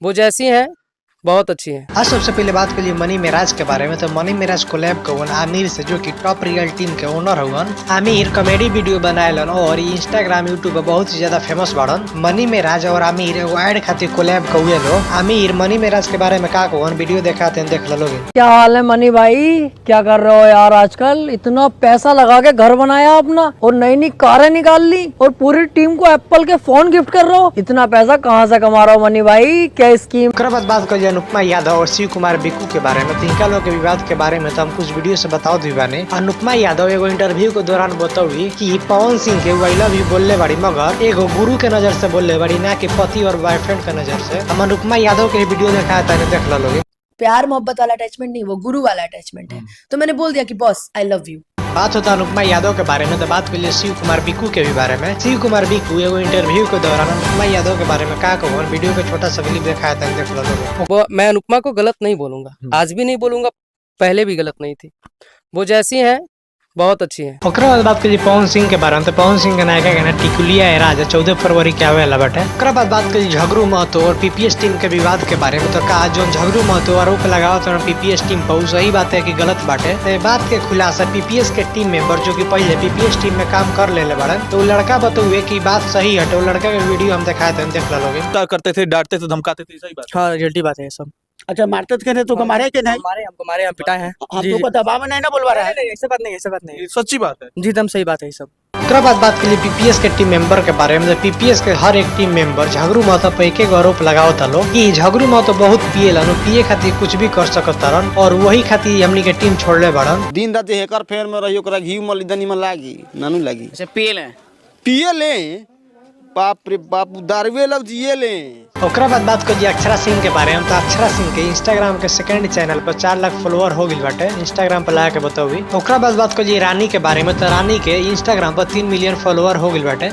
वो जैसी हैं बहुत अच्छी हैं। आज सबसे पहले बात करिए मनी मिराज के बारे में। तो मनी मिराज कोलैब कवन आमिर से, जो कि टॉप रियल टीम के ओनर हुवन। आमिर कॉमेडी वीडियो बनाएलन और इंस्टाग्राम यूट्यूब पे बहुत ही ज्यादा फेमस बाड़न। मनी मिराज और आमिर एगो ऐड खातिर कोलैब कौए लो। आमिर मनी मिराज के बारे में का कहन वीडियो दिखाते हैं, देख लोगे। क्या हाल है मनी भाई, क्या कर रहे हो यार? आजकल इतना पैसा लगा के घर बनाया अपना और नई नई कारें निकाल ली और पूरी टीम को एप्पल के फोन गिफ्ट कर रहे हो। इतना पैसा कहाँ से कमा रहे हो मनी भाई? क्या स्कीम? बात कर अनुपमा यादव और शिव कुमार बिक्कू के बारे में। तिनका लोग के विवाद के बारे में तो हम कुछ वीडियो से बताओ दीवाने। अनुपमा यादव एगो इंटरव्यू के दौरान बताई कि पवन सिंह के आई लव यू बोलने बड़ी, मगर एगो गुरु के नजर से बोलने बड़ी, ना कि पति और बॉयफ्रेंड के नजर से। हम अनुपमा यादव के वीडियो दिखाया था, देख लोगे। प्यार मोहब्बत वाला अटैचमेंट नहीं, वो गुरु वाला अटैचमेंट है। तो मैंने बोल दिया कि बॉस आई लव यू। बात होता अनुपमा यादव के बारे में, तो बात कर लिए शिव कुमार बिक्कू के भी बारे में। शिव कुमार बिक्कू एगो इंटरव्यू के दौरान अनुपमा यादव के बारे में का कहूँ, वीडियो पे छोटा सा क्लिप दिखाया था, देख लो। मैं अनुपमा को गलत नहीं बोलूंगा, आज भी नहीं बोलूंगा, पहले भी गलत नहीं थी। वो जैसी हैं बहुत अच्छी है। ओकरा बाद बात करिए पवन सिंह के बारे में। तो पवन सिंह के नायका के ना टिकुलिया है राजा 14 फरवरी के आवे वाला बाटे। ओकरा बाद बात करिए झगड़ू महतो और पीपीएस टीम के विवाद के बारे में। तो का जो झगड़ू महतो आरोप लगाओ तो पीपीएस टीम पर सही बात है कि गलत बाटे। तो बात के खुलासा पीपीएस के टीम मेंबर जो कि पहले पीपीएस टीम में काम कर ले बड़न, तो लड़का बताए कि बात सही है। तो लड़का के वीडियो हम दिखाए थे, देख लोगे। करते थे, डांटते थे, धमकाते थे, सही बात। हाँ रियलिटी बात है सब। अच्छा, मारते थे तो हमारे के नहीं, हमारे हम पिटाए हैं। हमको दबाव में नहीं ना बोलवा रहा है। ऐसे बात नहीं, ऐसे बात नहीं, सच्ची बात है जी एकदम सही बात है ये सब। ओकरा बाद बात करिए पीपीएस के टीम मेंबर के बारे में। पीपीएस के हर एक टीम मेंबर झगड़ू महतो पे एक आरोप लगाओ था लोग कि झगड़ू महतो बहुत पिएलन, पिए खातिर कुछ भी कर सकतारन और वही खातिर हमनी के टीम छोड़ले बड़न। दिन रात हेकर फेर में रहियो, ओकरा घी मली दनी में लागी नानू लागी। अच्छा पिए ले बाप रे बाप, दारुए लग जिए ले। ओकरा बाद बात करिए अक्षरा सिंह के बारे में। तो अक्षरा सिंह के इंस्टाग्राम के सेकंड चैनल पर 4 लाख फॉलोअर हो गई बाटे, इंस्टाग्राम पर ला के बताओ। ओकरा बाद बात करिए रानी के बारे में। तो रानी के इंस्टाग्राम पर 3 मिलियन फॉलोअर हो गई बाटे।